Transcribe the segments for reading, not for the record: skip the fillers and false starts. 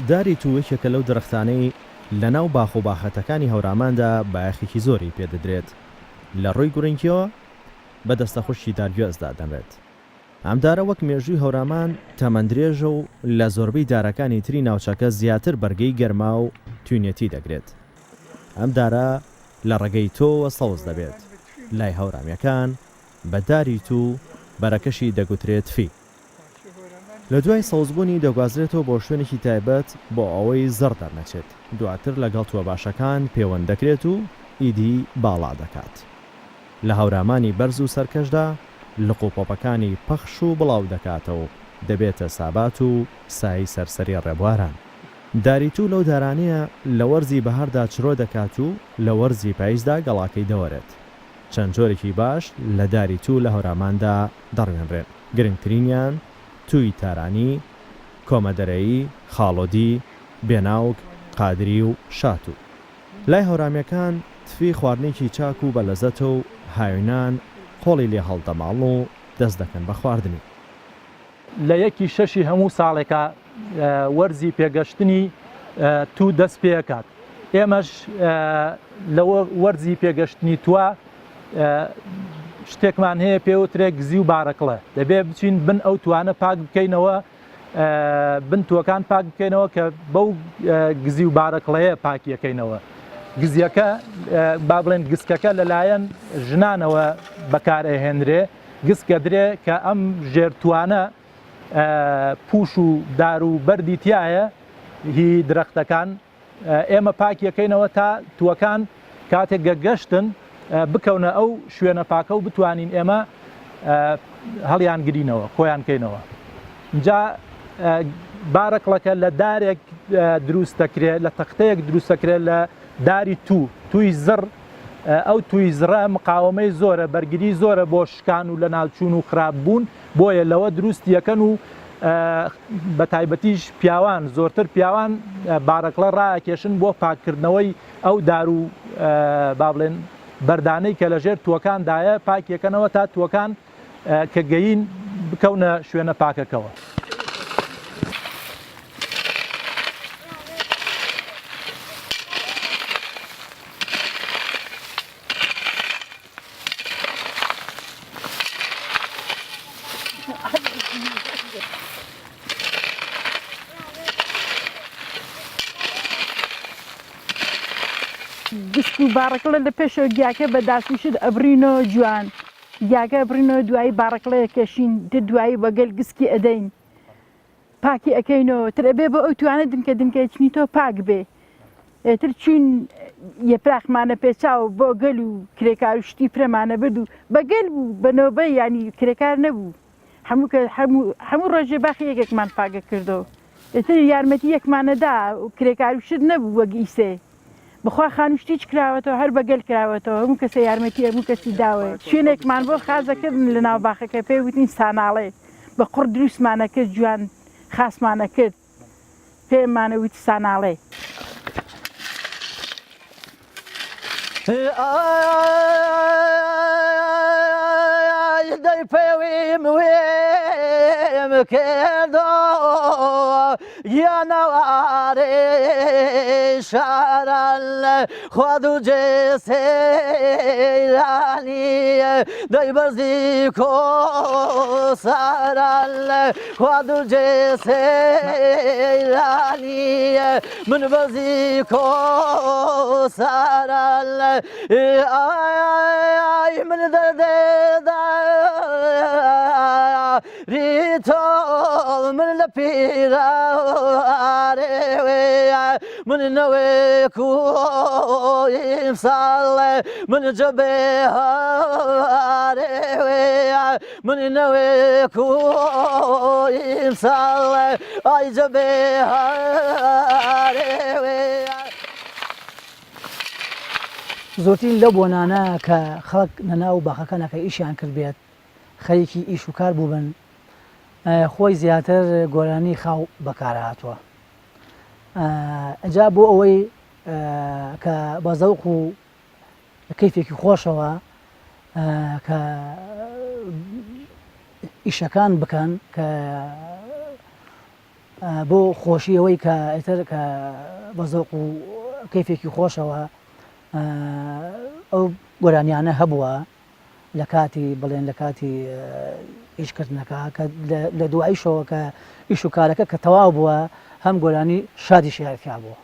داری تووەکێکە لەو درەختانەی لەناو باخ و باخەتەکانی هەوراماندا بایەخێکی زۆری پێدەدرێت لە ڕووی گورنگیەوە بە دەستە خوشکی دارگوێزدا دەنرێت. ئەم دارە وەک مێژووی هەورامان تەمەندرێژە و لە زۆربەی دارەکانی تری ناوچەکە زیاتر بەرگەی گەرما و توینەتی دەگرێت. ئەم دارە لە ڕێگەی تۆوە سەوز دەبێت. لای هەورامیەکان بە داری تو بەرەکەشی دەگوترێت فی. لە دوای سەوزبوونی دەگوازرێتەوە بۆ شوێنێکی تایبەت بۆ ئەوەی زڕ دەرنەچێت. دواتر لەگەڵ تووە باشەکان پەیوەند دەکرێت و ئیدی باڵا دەکات. لە هەورامانی بەرز و سەرکەشدا لقوپۆپەکانی پەخش و بڵاو دەکاتەوە دەبێتە سابات و سای سەرسەری ڕێبواران. داری تو لەو دارانەیە لە وەرزی بەهاردا چرۆ دەکات و لە وەرزی پاییزدا گەڵاکەی دەوەرێت. چەند جۆرێکی باش لە داری تو لە هەوراماندا دەڕوێنرێن. گرنگترینیان توی تارانی، کۆمەدەرەیی، خاڵۆدی، بێناوک، قادری و شاتو. لای هەورامیەکان تفی خواردنێکی چاک و بەلەزەتە و هاوینان قۆڵی لێ هەڵدەماڵ و دەست دەکەن بە خواردنی. لە 1/6 هەموو ساڵێکە وەرزی پێگەشتنی تو دەست پێکات. ئێمەش لەوە وەرزی پێگەشتنی توە شتێکمان هەیە پێوترێک گزی و بارەکڵە. دەبێت بچین بن ئەو توانە پاک بکەینەوە، بن تووەکان پاک بکەینەوە کە بەو گزی و بارەکڵەیە پاکیەکەینەوە. گزیەکە با بڵێن گسکەکە لەلایەن ژنانەوە بەکارهێنرێ. گسکە درێ کە ئەم ژێرتوانە پوش و دار و بەردی تایە هی درەختەکان ئێمە پاکیەکەینەوە تا تووەکان کاتێک گەشتن بکەونە ئەو شوێنە پاکە و بتوانین ئێمە هەڵیان گرینەوە خۆیان کەینەوە. اینجا بارەکڵەکە لە دارێک دروستەکرێت، لە تەختەیەک دروستەکرێت لە داری توی زڕ. ئەو توی زڕە مقاومەی زۆرە، بەرگری زۆرە بۆ شکان و لە ناوچوون و خراپبوون، بۆیە لەوە دروستیەکەن و بە تایبەتیش پیاوان زۆرتر پیاوان بارەکڵە ڕاکێشن بۆ پاککردنەوەی ئەو دار و با بڵێن بەردانەی کە لەژێر تووەکاندایە پاکیەکەنەوە تا تووەکان کە گەین بکەونە شوێنە پاکەکەوە. گشت و بارەکڵە لە پێشەوە گیاکە بە داسوشت ئەبرینەوە جوان. گیاکە ئەبرینەوە دوایی بارەکڵەیە کەشین دوایی بەگەل گسکی ئەدەین پاکی ئەەکەینەوە ترەبێ بە ئەو توانە دنکە دنکەچنیتەوە پاک بێ. ئێتر چون یەپراخمانە پێچاو بۆ گەل و کرێکار و شتی فرەمانە برد و بەگەل بوو بەنەوەبە ینی کرێکار نەبوو. هەموو ڕۆژێ باخی یەکێکمان پاگە کردەوە. ئێتر یارمەتی یەکمانەدا و کرێکار و شت نەبوو وەک ئیسێ. بخوا خانوشتیچ کراوەتەوە هەر بەگەل کراوەتەوە هەموو کەسە یارمەتی هەموو کەسی داوێ. شوێنێکمان بۆ خازەکردن لە ناو باخەکە پێی وتین ساناڵێ بە قوڕ دروستمانە کرد جوان خاسمانە کرد پێمانە وتی ساناڵێ. دەی پێویم وێم کردەوە گیانەوارێ شاران خواد و جێسەیرانی دەی بەرزی کۆساران خواد و جێسەیرانی من بەرزی کۆساران ئای من دەردێدا ریتۆڵ من لە پیرارێ من نەوێ کویم ساڵێ من جەبێ هارێ من نەوێ کویم ساڵێ ئای جەبێ هارێ. زۆرترین لەو بۆنانە کە خەڵک لەناو باخەکانەکە ئیشیان کرد بێت خەریکی ئیش و کار بوو بن خۆی زیاتر گۆرانی خاو بەکارهاتووە. ئەجا بۆ ئەوەی کە بە زەوق و کەیفێکی خۆشەوە کە ئیشەکان بکەن کە بۆ خۆشیەوەی کە ئێتر کە بە زۆق و کەیفێکی خۆشەوە ئەو گۆرانیانە هەبووە لە کاتی بڵێن لە کاتی ئیشکردنەکە کە لە دواییشەوە کە ئیش و کارەکە کە تەواو بووە هەم گۆرانی شادی شیارکا بووە.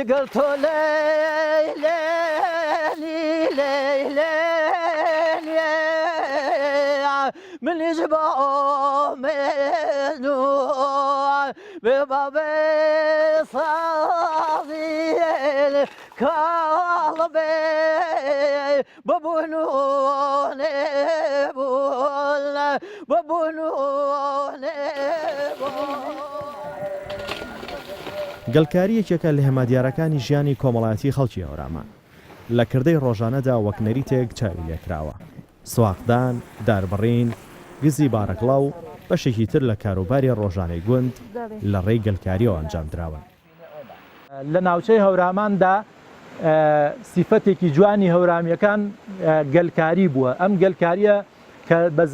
قال تو ليلي ليلي ليلي من يجبعوا منو ببابي صاغي كالبي ببونو نبول ببونو نبول گەلکاریەکێکە لە هێمادیارەکانی ژیانی کۆمەڵایەتی خەڵکی هەورامان لە کردەی ڕۆژانەدا وەک نەریتێک چاوی لێکراوە سواقدان، داربڕین، گزی بارەکڵاو بەشێکی تر لە کاروباری ڕۆژانەی گوند لە ڕێی گەلکاریەوە ئەنجام دراون. لە ناوچەی هەوراماندا سیفەتێکی جوانی هەورامیەکان گەلکاری بووە. ئەم گەلکاریە کە بە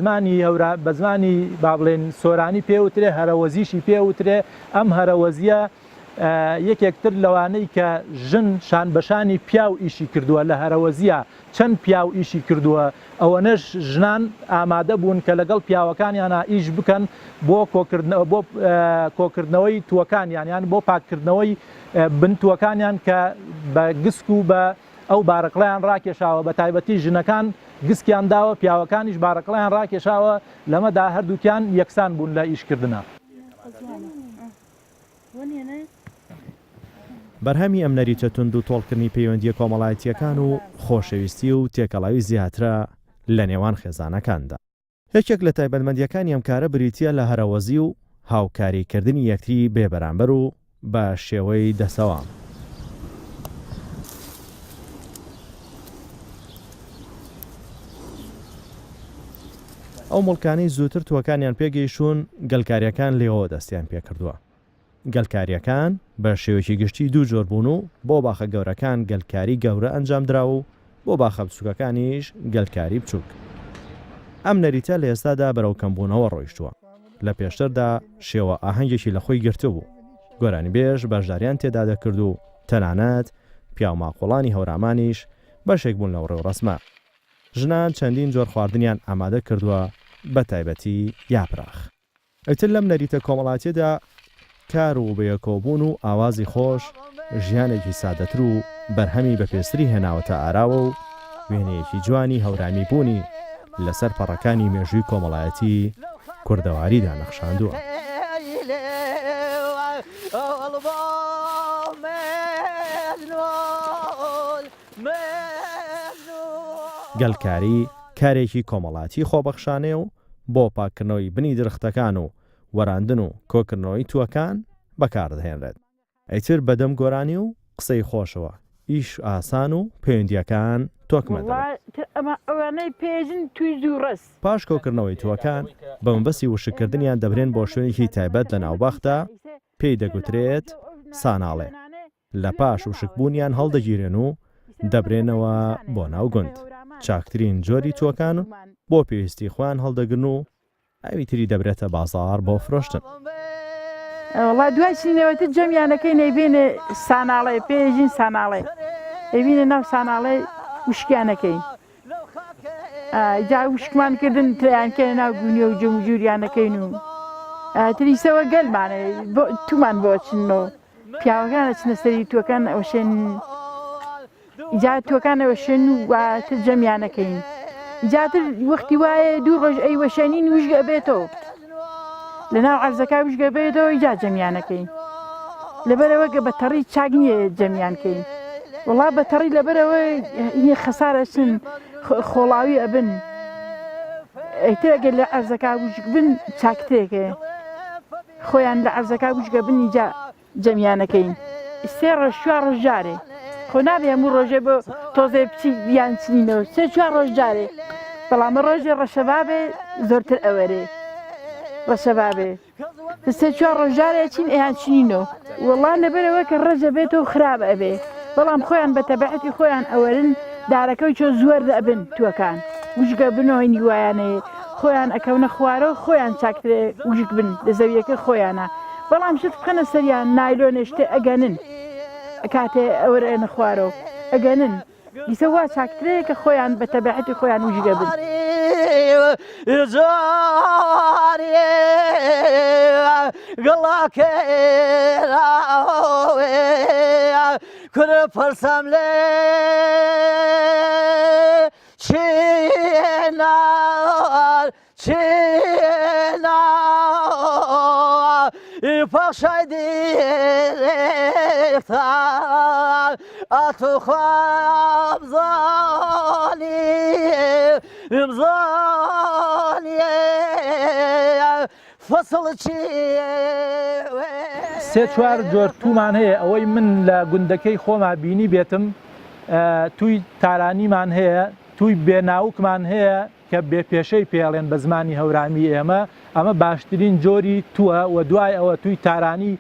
زمانی با بڵێن سۆرانی پێوترێ هەرەوەزیشی پێوترێ ئەم هەرەوەزیە یەکێکتر لەوانەی کە ژن شان بەشانی پیاو ئیشی کردووە لە هەرەوەزیە چەند پیاو ئیشی کردووە ئەوەنەش ژنان ئامادە بوون کە لەگەڵ پیاوەکانیانە ئیش بکەن بۆ کۆکردنەوەی تووەکانیان یان بۆ پاککردنەوەی بنتووەکانیان کە بە گسک و بە ئەو بارەکڵیان ڕاکێشاوە بە تایبەتی ژنەکان گسکیان داوە پیاوەکانیش بارەکڵیان ڕاکێشاوە لەمەدا هەردووکیان یەکسان بوون لە ئیشکردنە. بەرهەمی ئەم نەریتە تونند و تۆڵکردنی پەیوەندیە کۆمەڵایەتیەکان و خۆشەویستی و تێکەڵاوی زیاترە لە نێوان خێزانەکاندا. یەکێک لە تایبەتمەندیەکانی ئەم کارە بریتیە لە هەرەوەزی و هاوکاریکردنی یەکتری بێبەرامبەر و بە شێوەی دەسەوام. ئەو مڵکانەی زووتر تووەکانیان پێگەیشتون گەلکاریەکان لێەوە دەستیان پێکردووە. گەلکاریەکان بە شێوەیەکی گشتی دوو جۆر بوون و بۆ باخە گەورەکان گەلکاری گەورە ئەنجام درا و بۆ باخە بچووکەکانیش گەلکاری بچووک. ئەم نەریتە لە ئێستادا بەرەو کەمبوونەوە ڕۆیشتووە. لە پێشتردا شێوە ئاهەنگێکی لە خۆی گرتو بوو. گۆرانی بێژ بەشداریان تێدا دەکرد و تەنانەت پیاوماقۆڵانی هەورامانیش بەشێک بوون لەو ڕێوڕەسمە. ژنان چەندین جۆر خواردنیان ئامادە کردووە بە تایبەتی یاپراخ. ئەتر لەم نەریتە کۆمەڵاتیەدا کار و بەیەکۆبوون و ئاوازی خۆش ژیانێکی سادەتر و بەرهەمی بەپێستری هێناوەتە ئاراوە و وێنەیەکی جوانی هەورامی بوونی لەسەر پەڕەکانی مێژووی کۆمەڵایەتی کوردەواریدا نەخشاندووە. گەلکاری کارێکی کۆمەڵاتی خۆبەخشانێ و بۆ پاکردنەوەی بنی درختەکان و وەراندن و کۆکردنەوەی تووەکان بەکاردەهێنرێت. ئەیتر بەدەم گۆرانی و قسەی خۆشەوە ئیش ئاسان و پەیوەندیەکان تۆکمە ئەوانەی پێژن توی دوو ڕست. پاش کۆکردنەوەی تووەکان بە مەبەستی وشکردنیان دەبرێن بۆ شوێنێکی تایبەت لە ناوبەختە پێی دەگوترێت ساناڵێ. لە پاش وشکبوونیان هەڵدەگیرێن و دەبرێنەوە بۆ ناو گوند. چاکترین جۆری تووەکان بۆ پێویستی خۆیان هەڵدەگرن و ئەوی تری دەبرێتە بازاڕ بۆ فرۆشتن. وڵا دوای چینەوەتە جەمیانەکەی نەیبێنێ ساناڵێ پێژین ساناڵێ ئەبینە ناو ساناڵێ وشکیانەکەی جا وشکمان کردن تریانکە ناو گونیە و جەم و جووریانەکەین و تریسەوە گەلمانێ تومان بۆ چنەوە پیاوەکانە چنە سەری تووەکان ئەوشێن جا تووەکانەوە شوێن و تر جەمیانەکەین جاتر وەختی وایە دوو ڕۆژ ئەیوەشێنین وشگە بێتەوە لەناو عەرزەکە وشگە بێتەوە جا جەمیانەکەین لەبەرەوە گە بەتەڕی چاک نییە جەمیانکەین وڵا بەتەڕی لەبەرەوە هینی خەسارە چن خۆڵاوی ئەبن ئەیتر ئەگەر لە عەرزەکە وشک بن چاکترێکە خۆیان لە عەرزەکە وشگە بن جا جەمیانەکەین سێ ڕۆژ چوار ڕۆژ جارێ خۆ نابێ هەموو ڕۆژێ بۆ تۆزێ بچی بیان چنینەوە سێ چوار ڕۆژ جارێ بەڵام ڕۆژێ ڕەشەبابێ زۆرتر ئەوەرێ ڕەشەبابێ سێ چوار ڕۆژ جارێ چین ئەیان چنینەوە وەڵام لەبەرەوە کە ڕەجە بێتەوە خراپ ئەبێ بەڵام خۆیان بە تەبعەتی خۆیان ئەوەرن دارەکەی چۆ زۆر دەبن تووەکان وژگە بنەوەی نیوایانەیە خۆیان ئەکەونە خوارەوە خۆیان چاکترێ وژک بن لە زەویەکە خۆیانە بەڵام شت بکەنە سەریان نایلۆنێ شتێ ئەگەنن کاتێ ئەوەرێنە خوارەوە ئەگەنن دیسە وا چاکترەیە کە خۆیان بە تەبیعەتی خۆیان وژگە بن كل فرسم لي چینا پخشایدی اختار اتو خواب امزانی فصل چی سێ چوار جۆر تومان هەیە ئەوەی من لە گوندەکەی خۆما بینی بێتم توی تارانیمان هەیە توی بێناوکمان هەیە کە بێ پێشەی پێڵێن بە زمانی هەورامی ئێمە ئەمە باشترین جۆری تووە و دوای ئەوە توی تارانی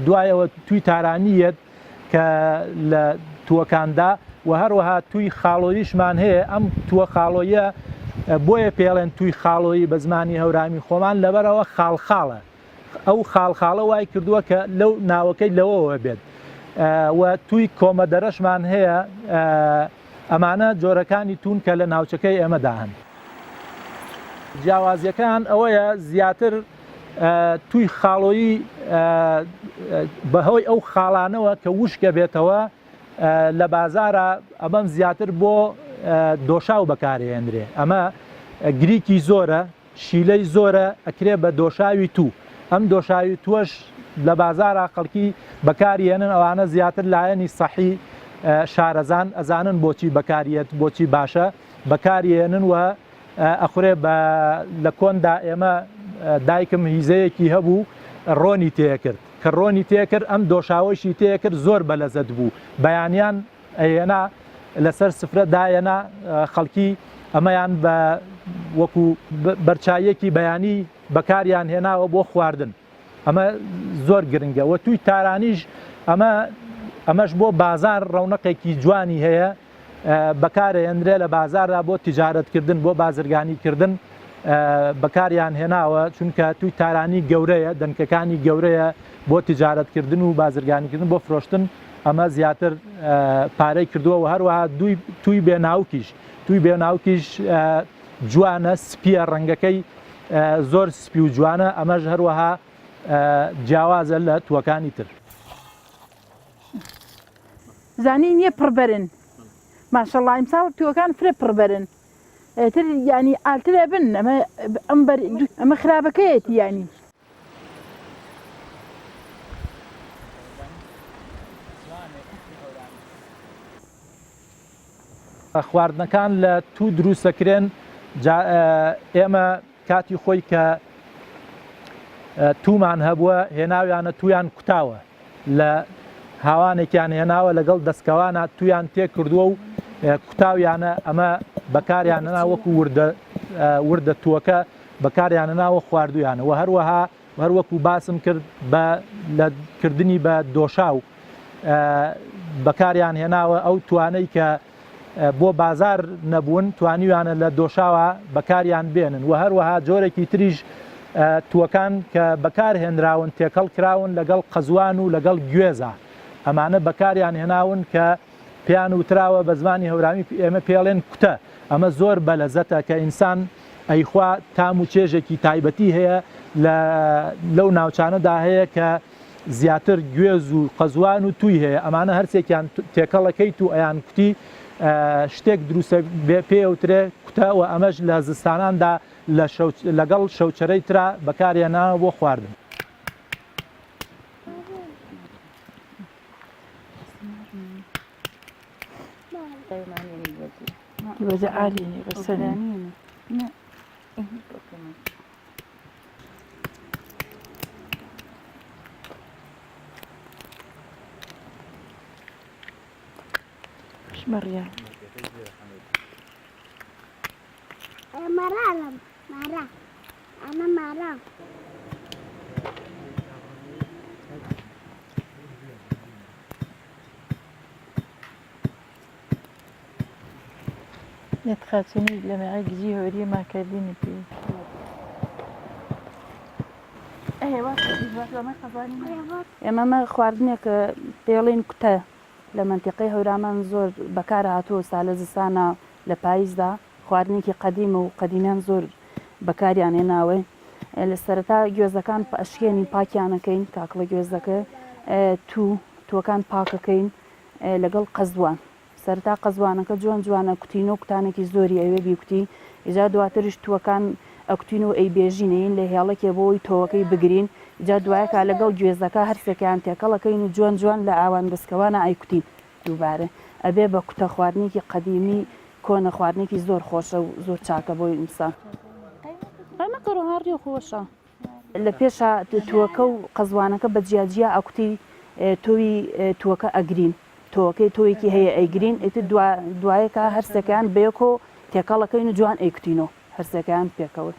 دوای ئەوە توی تارانیەت کە لە تووەکاندا و هەروەها توی خاڵۆییشمان هەیە ئەم تووە خاڵۆیە بۆیە پێڵێن توی خاڵۆیی بە زمانی هەورامی خۆمان لەبەرەوە خاڵخاڵە ئەو خاڵخاڵە وای کردووە کە لەو ناوەکەی لەوەوە بێت و توی کۆمەدەرەشمان هەیە ئەمانە جۆرەکانی تون کە لە ناوچەکەی ئێمەدا هەن جیاوازیەکان ئەوەیە زیاتر توی خاڵۆیی بەهۆی ئەو خاڵانەوە کە وشکە بێتەوە لە بازارە ئەمەم زیاتر بۆ دۆشاو بەکارهێنرێ ئەمە گریکی زۆرە شیلەی زۆرە ئەکرێ بە دۆشاوی تو ئەم دۆشاوی توەش لە بازارە خەڵکی بەکارهێنن ئەوانە زیاتر لایەنی سەحی شارەزان ئەزانن بۆچی بەکاریەت بۆچی باشە بەکارهێنن و ئەخورێ لە کۆندا ئێمە دایکم هیزەیەکی هەبوو ڕۆنی تێکرد کە ڕۆنی تێکرد ئەم دۆشاوەشی تێکرد زۆر بەلەزەت بوو بەیانیان ئەێنا لەسەر سفرە دایەنا خەڵکی ئەمەیان بە وەکو بەرچایەکی بەیانی بەکاریان هێناوە بۆ خواردن ئەمە زۆر گرنگە و توی تارانیش ئەمەش بۆ بازار ڕەونەقێکی جوانی هەیە بەکارهێنرێ لە بازاردا بۆ تیجارەتکردن بۆ بازرگانیکردن بەکاریان هێناوە چونکە توی تارانی گەورەیە دەنکەکانی گەورەیە بۆ تیجارەتکردن و بازرگانیکردن بۆ فرۆشتن ئەمە زیاتر پارەی کردووە و هەروەها توی بێناوکیش جوانە سپیە ڕەنگەکەی زۆر سپی و جوانە ئەمەش هەروەها جیاوازە لە تووەکانی تر زانی نییە پڕبەرن ماشەڵڵا ئیمساڵ تووەکان فرە پڕبەرن تر ینی ئالترە بن ئەمە خراپەکەیەتی ینی خواردنەکان لە تو دروستەکرێن ئێمە کاتی خۆی کە تومان هەبووە هێناویانە تویان کوتاوە لە هاوانێکیان هێناوە لەگەڵ دەستکەوانە تویان تێکردووە و کوتاویانە ئەمە بەکاریانەنا وەکو وردە تووەکە بەکاریانەناوە خواردویانە و هەروەها هەروەکو باسم کرد لە کردنی بە دۆشاو بەکاریان هێناوە ئەو توانەی کە بۆ بازار نەبوون توانیویانە لە دۆشاوە بەکاریان بێنن و هەروەها جۆرێکی تریش تووەکان کە بەکارهێنراون تێکەڵ کراون لەگەڵ قەزوان و لەگەڵ گوێزە ئەمانە بەکاریان هێناون کە پێیان وتراوە بە زمانی هەورامی ئێمە پێڵێن کوتە ئەمە زۆر بەلەزەتە کە ئینسان ئەیخوا تام و چێژێکی تایبەتی هەیە لەو ناوچانەدا هەیە کە زیاتر گوێز و قەزوان و توی هەیە ئەمانە هەرسێکیان تێکەڵەکەی تو ئەیان کوتی شتێک دروستە پێوترێ کوتە و ئەمەش لە زستاناندا لەگەڵ شەوچەرەی ترا بەکارهێناوە بۆ خواردن وەزە عالینی بەسەرێن مريم مرة أنا مرة نتخاتنی لە مەعە گزی هۆری ماکردنی پێ ئێمەمە خواردنێکە پێڵێن کوتە لە منتیقی هەورامان زۆر بەکار هاتووە سا لە زستانە لە پاییزدا خواردنێکی قەدیمە و قەدیمیان زۆر بەکاریان هێناوێ لە سەرەتا گوێزەکان ئەشکێنی پاکیانەکەین کاکڵە گوێزەکە تووەکان پاکەکەین لەگەڵ قەزوان سەرتا قەزوانەکە جوان جوانە کوتینە و کوتانێکی زۆری ئەوێ بیکوتی ئیجا دواتریش تووەکان ئەکوتین و ئەی بێژینەین لە هێڵەکێ بۆی تۆوەکەی بگرین جا دوایەکە لەگەڵ گوێزەکە هەرسێکیان تێکەڵەکەین و جوان جوان لە ئاوان دەستکەوانە ئایکوتین دووبارە ئەبێ بە کوتە خواردنێکی قەدیمی کۆنە خواردنێکی زۆر خۆشە و زۆر چاکە بۆی ئینسان ئەمەکەڕۆ هاڕی خۆشە لە پێشە تووەکە و قەزوانەکە بە جیاجیا ئەکوتی تۆوی تووەکە ئەگرین تۆکەی تۆیەکی هەیە ئەیگرین ئیتر دوایەکە هەرسەکەیان بێکۆ تێکەڵەکەین و جوان ئەیکوتینەوە هەرسەکەیان پێکەوە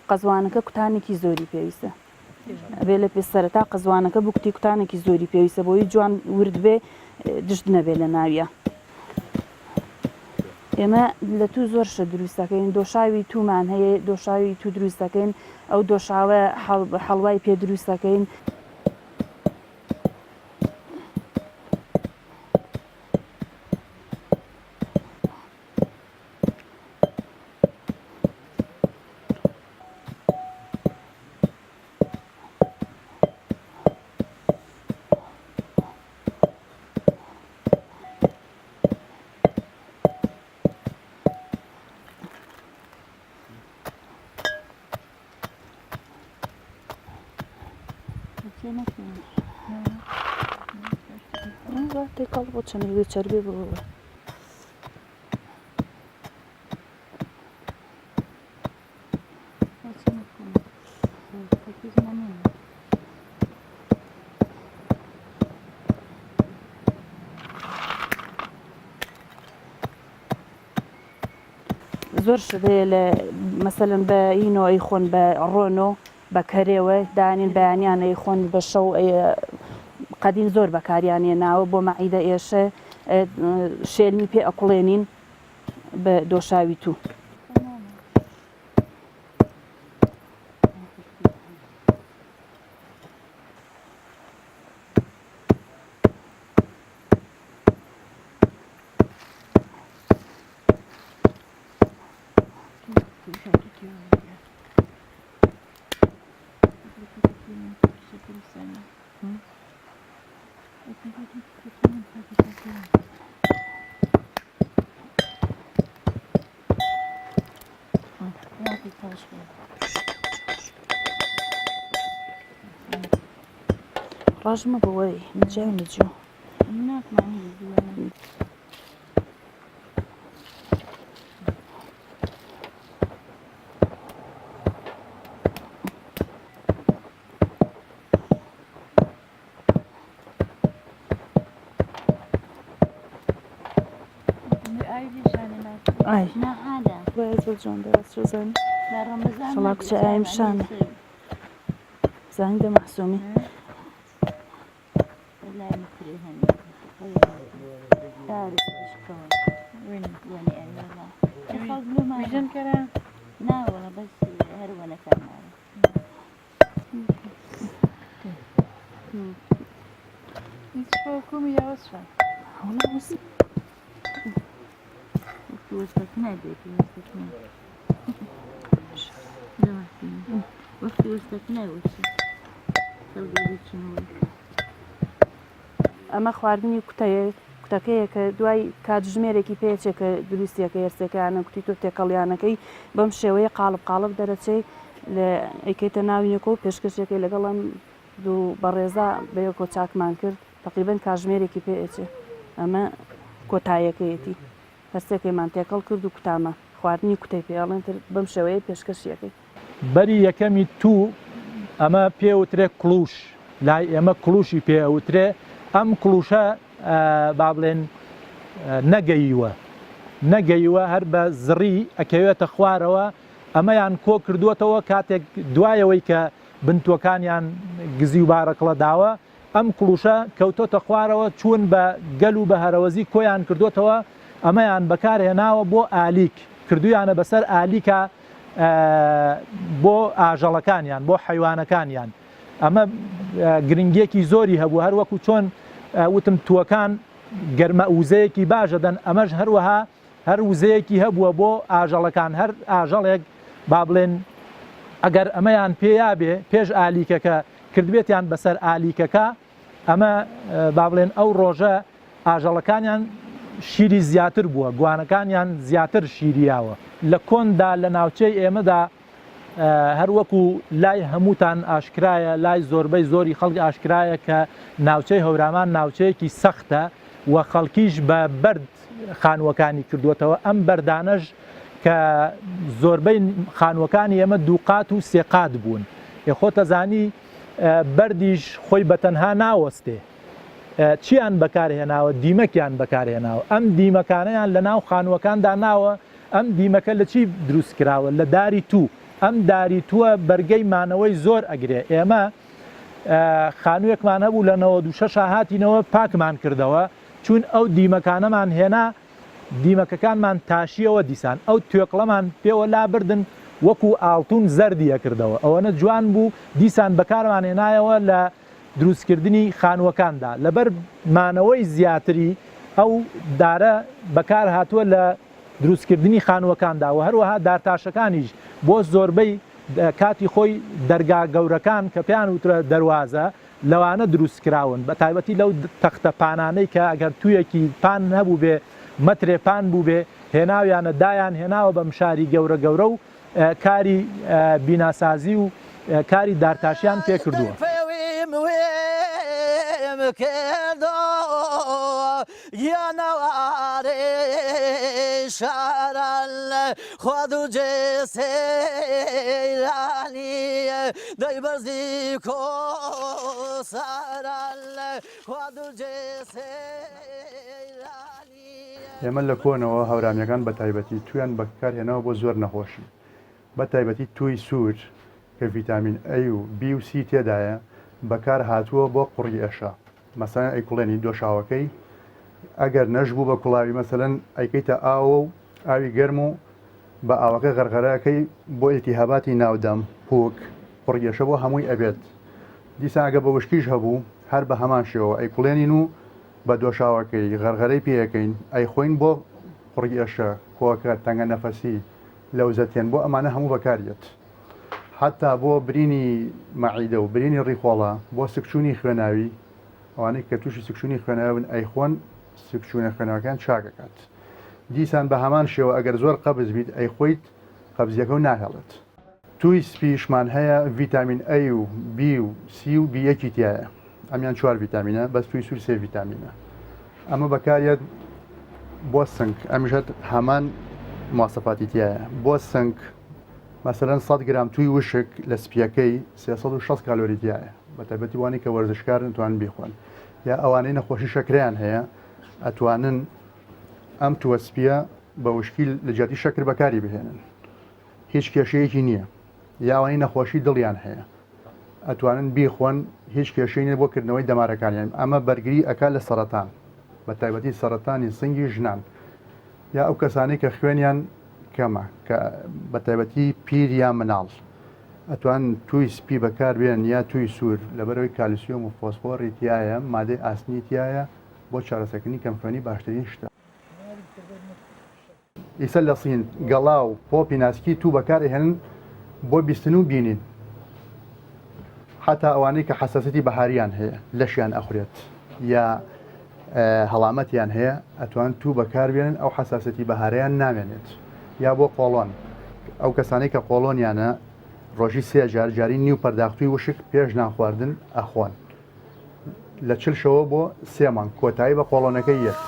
قەزوانەکە کوتانێکی زۆری پێویستە ئەبێ لە پێ سەرەتا قەزوانەکە بکوتی کوتانێکی زۆری پێویستە بۆی جوان ورد بێ دشت نەبێ لە ناویە ئێمە لە تو زۆر شە دروستەکەین دۆشاوی تومان هەیە دۆشاوی تو دروستەکەین ئەو دۆشاوە هەڵوای پێ دروستەکەین تێکەڵ بۆ چەند چربی بۆ زۆر شدەیە لە مەسەلەن بە ئینۆی خۆن بە ڕۆنۆ بە کەرێوە دانین بەیانیانەی خۆن بە شەو قەدیم زۆر بەکاریانێ ناوە بۆ مەعیدە ئێشە شێلمی پێ ئەقڵێنین بە دۆشاوی تو ڕژمە بەوەی نجاو نجو ئای زۆر جوان دەست زانانی شڵا کچە ئایم شانە زانی دە مەحسومی ئەمە خواردنی کوتەیە کوتەکەیە کە دوای کاتژمێرێکی پێچێک کە دروستیەکە هەرسەکەیانە کوتی تۆ تێکەڵیانەکەی بەم شێوەیە قاڵب دەرەچەی لە ئەیکەیتە ناوینەکە و پێشکەشێکی لەگەڵم دوو بەڕێزا بەیەکۆ چاکمان کرد تقریبەن کاتژمێرێکی پێچێ ئەمە کۆتایەکەیەتی هەرسێکەکەیمان تێکەڵ کرد و کوتامە خواردنی کوتەی پێڵێن تر بەم شێوەیە پێشکەشیەکەی بەری یەکەمی تو ئەمە پێوترێ کڵوش لای ئێمە کڵوشی پێوترێ ئەم کڵوشە با بڵێن نەگەیوە هەر بە زڕی ئەکەوێتە خوارەوە ئەمەیان کۆ کردووەتەوە کاتێک دوایەوەی کە بنتوەکانیان گزی و بارەکڵە داوە ئەم کڵوشە کەوتۆتە خوارەوە چوون بە گەل و بە هەرەوەزی کۆیان کردوتەوە ئەمەیان بەکارهێناوە بۆ ئالیک کردویانە بەسەر ئالیکە بۆ ئاژەڵەکانیان بۆ حیوانەکانیان ئەمە گرنگیەکی زۆری هەبوو هەروەکو چۆن وتم تووەکان گەرمە وزەیەکی باشەدەن ئەمەش هەروەها هەر وزەیەکی هەبووە بۆ ئاژەڵەکان هەر ئاژەڵێک با بڵێن ئەگەر ئەمەیان پێیا بێ پێش ئالیکەکە کردبێتیان بەسەر ئالیکەکە ئەمە با بڵێن ئەو ڕۆژە ئاژەڵەکانیان شیری زیاتر بووە گوانەکانیان زیاتر شیریاوە لە کۆندا لە ناوچەی ئێمەدا هەروەکو لای هەمووتان ئاشکرایە لای زۆربەی زۆری خەڵکی ئاشکرایە کە ناوچەی هەورامان ناوچەیەکی سەختە و خەڵکیش بە بەرد خانووەکانی کردوێتەوە ئەم بەردانەش کە زۆربەی خانووەکانی ئێمە دووقات و سێقات بوون خۆتە زانی بەردیش خۆی بەتەنها ناوەستێ چیان بەکارهێناوە دیمەکیان بەکارهێناوە ئەم دیمەکانەیان لە ناو خانووەکاندا ناوە ئەم دیمەکە لە چی دروست کراوە لە داری تو ئەم داری تووە بەرگەی مانەوەی زۆر ئەگرێ ئێمە خانوویەکمان هەبوو لە 96 هاتینەوە پاکمان کردەوە چون ئەو دیمەکانەمان هێنا دیمەکەکانمان تاشیەوە دیسان ئەو توێکڵەمان پێوە لابردن وەکو ئاڵتون زەردیە کردەوە ئەوەنە جوان بوو دیسان بەکارمان هێنایەوە لە دروستکردنی خانووەکاندا لەبەر مانەوەی زیاتری ئەو دارە بەکار هاتووە لە دروستکردنی خانووەکاندا و هەروەها دارتاشەکانیش بۆ زۆربەی کاتی خۆی دەرگا گەورەکان کە پێیان وترە دەروازە لەوانە دروست کراون بە تایبەتی لەو تەختە پانانەی کە ئەگەر تویەکی پان نەبوو بێ مەترێ پان بوو بێ هێناویانە دایان هێناوە بە مشاری گەورە گەورە و کاری بیناسازی و کاری دارتاشیان پێ کردووە. ئێمە لە کۆنەوە هەورامیەکان بە تایبەتی تویان بەکارهێنەوە بۆ زۆر نەخۆشی بە تایبەتی توی سوور کە ڤیتامین A و B و C تێدایە بەکار هاتووە بۆ قوڕی ئێشە مەسەلەن ئەیکوڵێنی دۆشاوەکەی ئەگەر نەژبوو بە کوڵاوی مەسەلەن ئەیکەیتە ئاوە و ئاوی گەرم و بە ئاوەکە غەرغەرەکەی بۆ ئیلتیهاباتی ناودەم پووک قوڕی ئێشە بۆ هەمووی ئەبێت دیسان ئەگە بە وشکیش هەبوو هەر بە هەمان شێوە ئەیکوڵێنین و بە دۆشاوەکەی غەرغەرەی پێەکەین ئەیخۆین بۆ قوڕی ئێشە کۆکە تەنگە نەفەسی لەوزەتێن بۆ ئەمانە هەموو بەکارێت حتا بۆ برینی مەعیدە و برینی ڕیخۆڵە بۆ سکچوونی خوێناوی ئەوانەی کە تووشی سکچوونی خوێناون ئەیخۆن سکچوونە خوێنەوەکان چاکەکات دیسان بە هەمان شێوە ئەگەر زۆر قەبز بیت ئەیخۆیت قەبزیەکە و ناهێڵێت توی سپیشمان هەیە ڤیتامین A و B و C و B1 تایە ئەمیان 4 ڤیتامینە بەس توی سوور 3 ڤیتامینە ئەمە بەکارێت بۆ سنگ ئەمیشت هەمان مواصفاتی تایە بۆ سنگ مەسەلەن 100 گرام توی وشک لە سپیەکەی 360 کالۆری تایە بە تایبەتی وانی کە وەرزشکارن توان بیخۆن یا ئەوانەی نەخۆشی شەکریان هەیە ئەتوانن ئەم تووەسپیە بە وشکی لە جاتی شەکر بەکاری بهێنن هیچ کێشەیەکی نییە یا ئەوانەی نەخۆشی دڵیان هەیە ئەتوانن بیخۆن هیچ کێشەی نیە بۆ کردنەوەی دەمارەکانیان ئەمە بەرگری ئەکا لە سەرەتان بە تایبەتی سەرەتانی سنگی ژنان یا ئەو کەسانی کە خوێنیان کەمە کە بە تایبەتی پیر یا مناڵ ئەتوان توی سپی بەکار بێن یا توی سوور لەبەرەوەی کالیسیۆم و فۆسفۆڕی تایە مادەی ئاسنی تایە بۆ چارەسەکردنی کەمخوێنی باشترین شتە ئیسە لە سین گەڵا و پۆپی ناسکی تو بەکارهێنن بۆ بیستن و بینین حتا ئەوانەی کە حساسەتی بەهاریان هەیە لەشیان ئەخورێت یا هەڵامەتیان هەیە ئەتوان تو بەکاربێنن ئەو حساسەتی بەهارەیان نامێنێت یا بۆ قۆڵۆن ئەو کەسانەی کە قۆڵۆنیانە ڕۆژی 3 جار جاری نیو پەرداختوی وشک پێش نانخواردن ئەخۆن لە 40 شەوە بۆ 3 مانگ کۆتایی بە قۆڵۆنەکەی یەک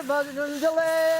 مجنون دلي